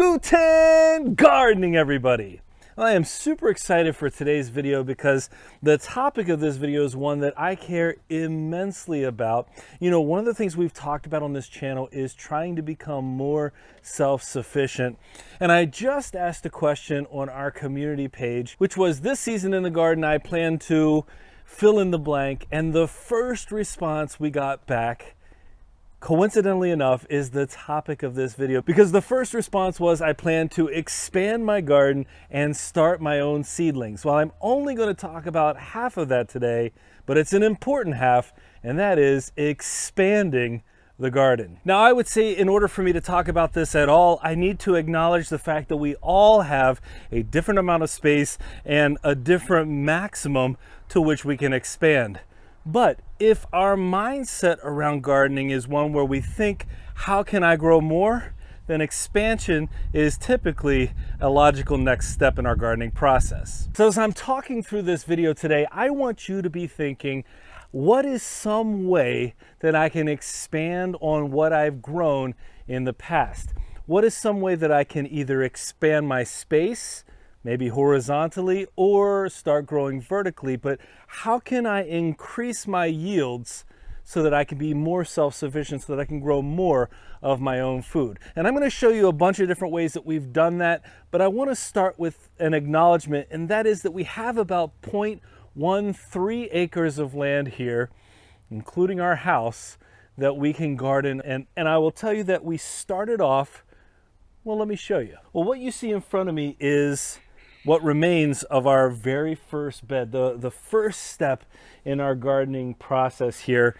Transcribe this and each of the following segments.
Guten Gardening, everybody! I am super excited for today's video because the topic of this video is one that I care immensely about. You know, one of the things we've talked about on this channel is trying to become more self-sufficient. And I just asked a question on our community page, which was, this season in the garden, I plan to fill in the blank. And the first response we got back, coincidentally enough, is the topic of this video, because the first response was, I plan to expand my garden and start my own seedlings. Well, I'm only going to talk about half of that today, but it's an important half, and that is expanding the garden. Now, I would say in order for me to talk about this at all, I need to acknowledge the fact that we all have a different amount of space and a different maximum to which we can expand. But if our mindset around gardening is one where we think, how can I grow more? Then expansion is typically a logical next step in our gardening process. So as I'm talking through this video today, I want you to be thinking, what is some way that I can expand on what I've grown in the past? What is some way that I can either expand my space, maybe horizontally, or start growing vertically? But how can I increase my yields so that I can be more self-sufficient, so that I can grow more of my own food? And I'm going to show you a bunch of different ways that we've done that, but I want to start with an acknowledgement, and that is that we have about 0.13 acres of land here, including our house, that we can garden. And I will tell you that we started off, well, let me show you. Well, what you see in front of me is what remains of our very first bed, the first step in our gardening process here.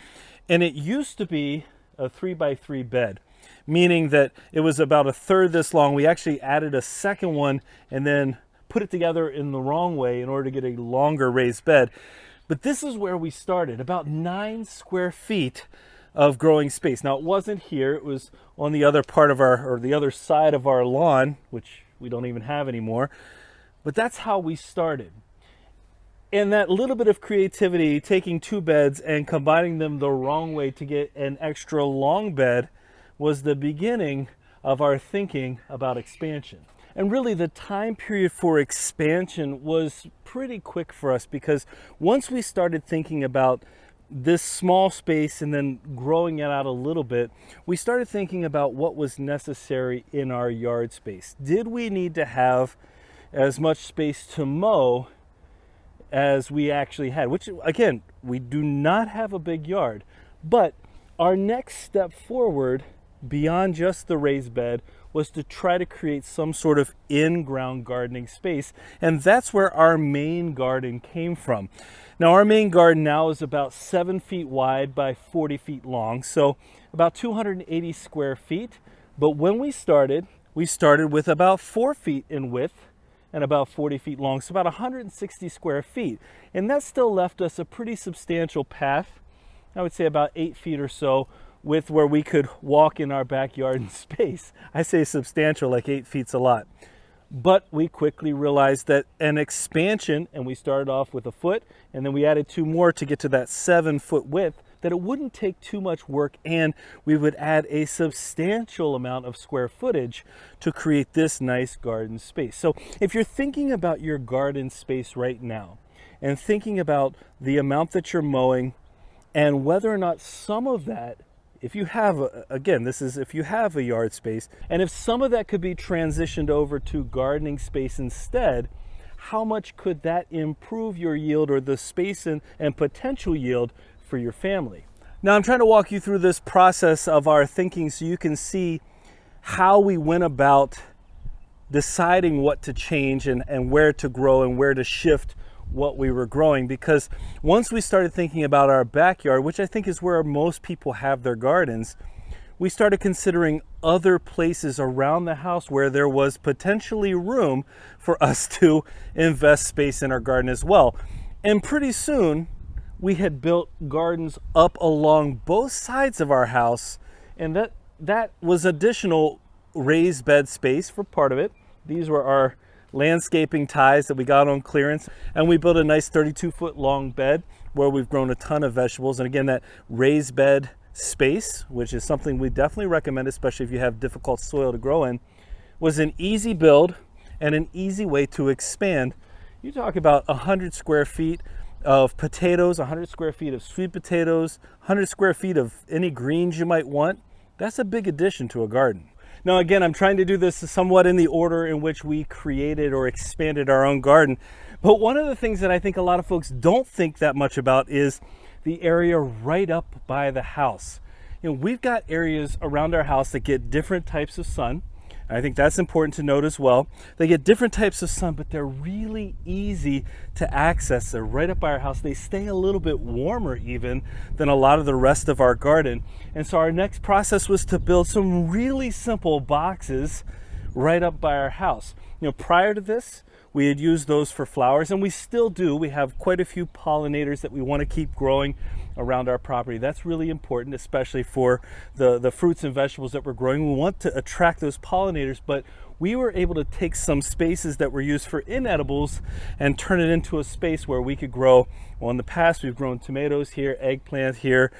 And it used to be a 3x3 bed, meaning that it was about a third this long. We actually added a second one and then put it together in the wrong way in order to get a longer raised bed. But this is where we started, about 9 square feet of growing space. Now, it wasn't here, it was on the other part of our, or the other side of our lawn, which we don't even have anymore. But that's how we started. And that little bit of creativity, taking 2 beds and combining them the wrong way to get an extra long bed, was the beginning of our thinking about expansion. And really, the time period for expansion was pretty quick for us, because once we started thinking about this small space and then growing it out a little bit, we started thinking about what was necessary in our yard space. Did we need to have as much space to mow as we actually had? Which, again, we do not have a big yard. But our next step forward, beyond just the raised bed, was to try to create some sort of in-ground gardening space. And that's where our main garden came from. Now, our main garden now is about 7 feet wide by 40 feet long, so about 280 square feet. But when we started with about 4 feet in width and about 40 feet long, so about 160 square feet. And that still left us a pretty substantial path, I would say about 8 feet or so, with where we could walk in our backyard in space. I say substantial, like 8 feet's a lot. But we quickly realized that an expansion, and we started off with a foot, and then we added 2 more to get to that 7-foot width, that it wouldn't take too much work, and we would add a substantial amount of square footage to create this nice garden space. So if you're thinking about your garden space right now, and thinking about the amount that you're mowing, and whether or not some of that, if you have, again, this is if you have a yard space, and if some of that could be transitioned over to gardening space instead, how much could that improve your yield, or the space and potential yield for your family? Now, I'm trying to walk you through this process of our thinking so you can see how we went about deciding what to change and where to grow and where to shift what we were growing. Because once we started thinking about our backyard, which I think is where most people have their gardens, we started considering other places around the house where there was potentially room for us to invest space in our garden as well. And pretty soon we had built gardens up along both sides of our house, and that was additional raised bed space for part of it. These were our landscaping ties that we got on clearance, and we built a nice 32-foot long bed where we've grown a ton of vegetables. And again, that raised bed space, which is something we definitely recommend, especially if you have difficult soil to grow in, was an easy build and an easy way to expand. You talk about 100 square feet of potatoes, 100 square feet of sweet potatoes, 100 square feet of any greens you might want. That's a big addition to a garden. Now again, I'm trying to do this somewhat in the order in which we created or expanded our own garden. But one of the things that I think a lot of folks don't think that much about is the area right up by the house. You know, we've got areas around our house that get different types of sun. I think that's important to note as well. They get different types of sun, but they're really easy to access. They're right up by our house. They stay a little bit warmer even than a lot of the rest of our garden. And so our next process was to build some really simple boxes right up by our house. You know, prior to this, we had used those for flowers, and we still do. We have quite a few pollinators that we want to keep growing around our property. That's really important, especially for the fruits and vegetables that we're growing. We want to attract those pollinators, but we were able to take some spaces that were used for inedibles and turn it into a space where we could grow. Well, in the past, we've grown tomatoes here, eggplant here.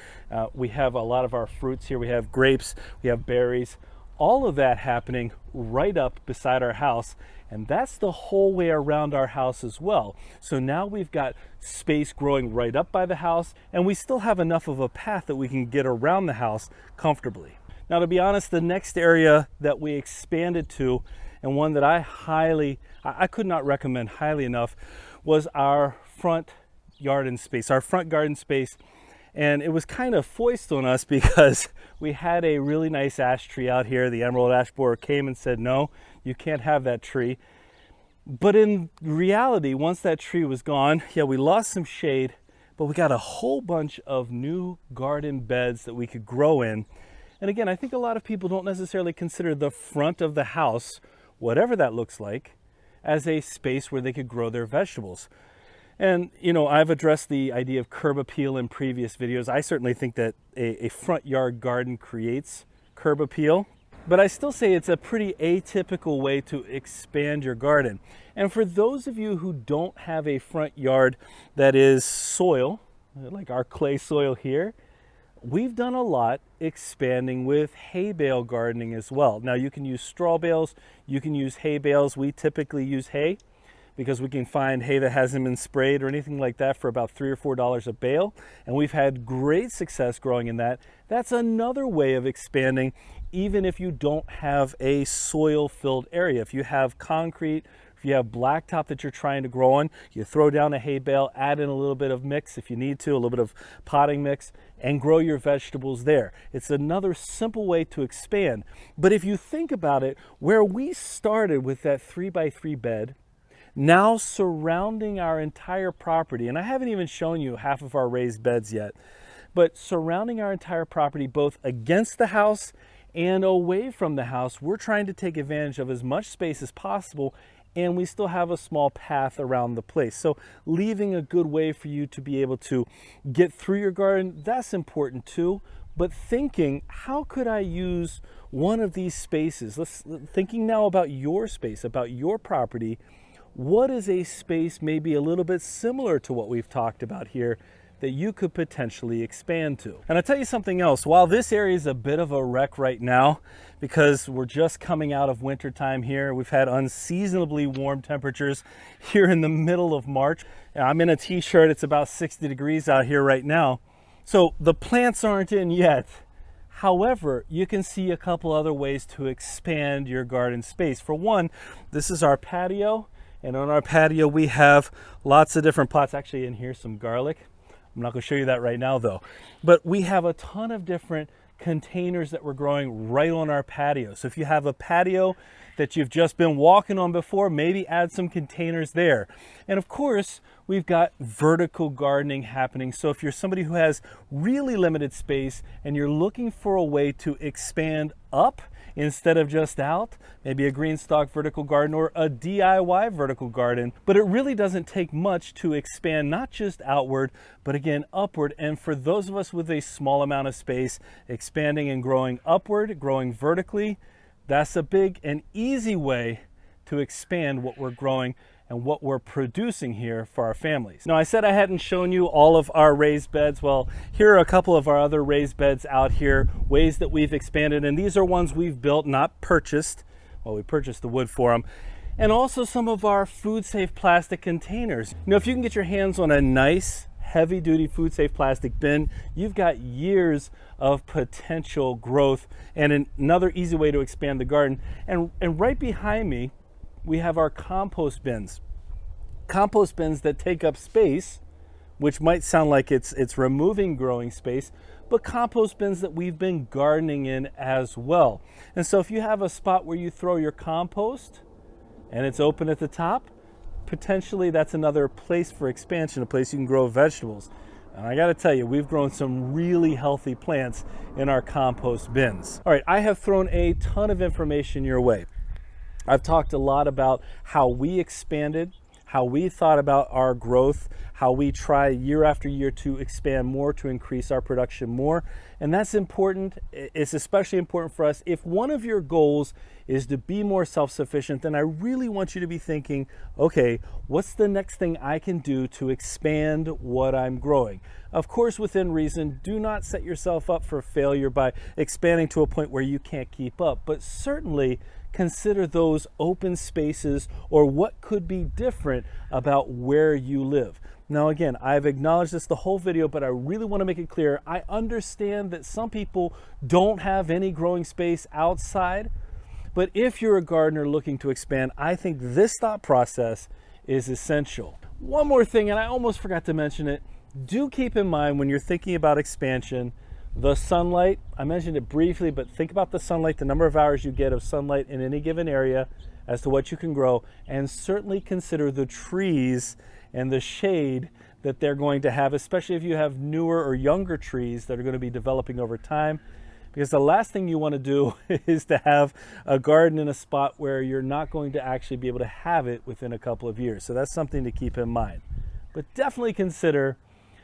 We have a lot of our fruits here. We have grapes, we have berries, all of that happening right up beside our house. And that's the whole way around our house as well. So now we've got space growing right up by the house, and we still have enough of a path that we can get around the house comfortably. Now, to be honest, the next area that we expanded to, and one that I could not recommend highly enough, was our front garden space, our front garden space. And it was kind of foist on us because we had a really nice ash tree out here. The emerald ash borer came and said, no, you can't have that tree. But in reality, once that tree was gone, yeah, we lost some shade, but we got a whole bunch of new garden beds that we could grow in. And again, I think a lot of people don't necessarily consider the front of the house, whatever that looks like, as a space where they could grow their vegetables. And, you know, I've addressed the idea of curb appeal in previous videos. I certainly think that a front yard garden creates curb appeal, but I still say it's a pretty atypical way to expand your garden. And for those of you who don't have a front yard that is soil, like our clay soil here, we've done a lot expanding with hay bale gardening as well. Now you can use straw bales, you can use hay bales. We typically use hay, because we can find hay that hasn't been sprayed or anything like that for about $3 or $4 a bale. And we've had great success growing in that. That's another way of expanding, even if you don't have a soil-filled area. If you have concrete, if you have blacktop that you're trying to grow on, you throw down a hay bale, add in a little bit of mix if you need to, a little bit of potting mix, and grow your vegetables there. It's another simple way to expand. But if you think about it, where we started with that 3x3 bed, now surrounding our entire property, and I haven't even shown you half of our raised beds yet, but surrounding our entire property, both against the house and away from the house, we're trying to take advantage of as much space as possible, and we still have a small path around the place. So leaving a good way for you to be able to get through your garden, that's important too. But thinking, how could I use one of these spaces? Thinking now about your space, about your property. What is a space maybe a little bit similar to what we've talked about here that you could potentially expand to? And I'll tell you something else. While this area is a bit of a wreck right now, because we're just coming out of winter time here, we've had unseasonably warm temperatures here in the middle of March. I'm in a t-shirt. It's about 60 degrees out here right now. So the plants aren't in yet. However, you can see a couple other ways to expand your garden space. For one, this is our patio. And on our patio, we have lots of different pots. Actually, in here, some garlic. I'm not going to show you that right now, though. But we have a ton of different containers that we're growing right on our patio. So if you have a patio that you've just been walking on before, maybe add some containers there. And of course, we've got vertical gardening happening. So if you're somebody who has really limited space and you're looking for a way to expand up instead of just out, maybe a green stalk vertical garden or a DIY vertical garden. But it really doesn't take much to expand, not just outward, but again, upward. And for those of us with a small amount of space, expanding and growing upward, growing vertically, that's a big and easy way to expand what we're growing and what we're producing here for our families. Now, I said I hadn't shown you all of our raised beds. Well, here are a couple of our other raised beds out here, ways that we've expanded, and these are ones we've built, not purchased, Well, we purchased the wood for them. And also some of our food-safe plastic containers. You know, if you can get your hands on a nice, heavy-duty food-safe plastic bin, you've got years of potential growth and another easy way to expand the garden. And right behind me, we have our compost bins. Compost bins that take up space, which might sound like it's removing growing space, but compost bins that we've been gardening in as well. And so if you have a spot where you throw your compost and it's open at the top, potentially that's another place for expansion, a place you can grow vegetables. And I gotta tell you, we've grown some really healthy plants in our compost bins. All right, I have thrown a ton of information your way. I've talked a lot about how we expanded, how we thought about our growth, how we try year after year to expand more, to increase our production more. And that's important. It's especially important for us. If one of your goals is to be more self-sufficient, then I really want you to be thinking, okay, what's the next thing I can do to expand what I'm growing? Of course, within reason, do not set yourself up for failure by expanding to a point where you can't keep up, but certainly consider those open spaces or what could be different about where you live. Now again, I've acknowledged this the whole video, but I really want to make it clear. I understand that some people don't have any growing space outside, but if you're a gardener looking to expand, I think this thought process is essential. One more thing, and I almost forgot to mention it, do keep in mind when you're thinking about expansion, the sunlight. I mentioned it briefly, but think about the sunlight, the number of hours you get of sunlight in any given area as to what you can grow, and certainly consider the trees and the shade that they're going to have, especially if you have newer or younger trees that are going to be developing over time. Because the last thing you want to do is to have a garden in a spot where you're not going to actually be able to have it within a couple of years. So that's something to keep in mind. But definitely consider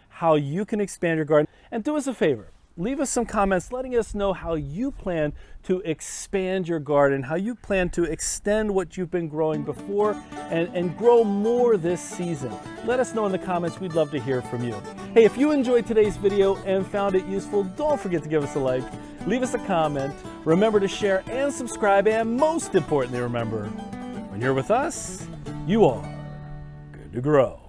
how you can expand your garden. And do us a favor, leave us some comments letting us know how you plan to expand your garden, how you plan to extend what you've been growing before and grow more this season. Let us know in the comments. We'd love to hear from you. Hey, if you enjoyed today's video and found it useful, don't forget to give us a like, leave us a comment, remember to share and subscribe, and most importantly, remember, when you're with us, you are good to grow.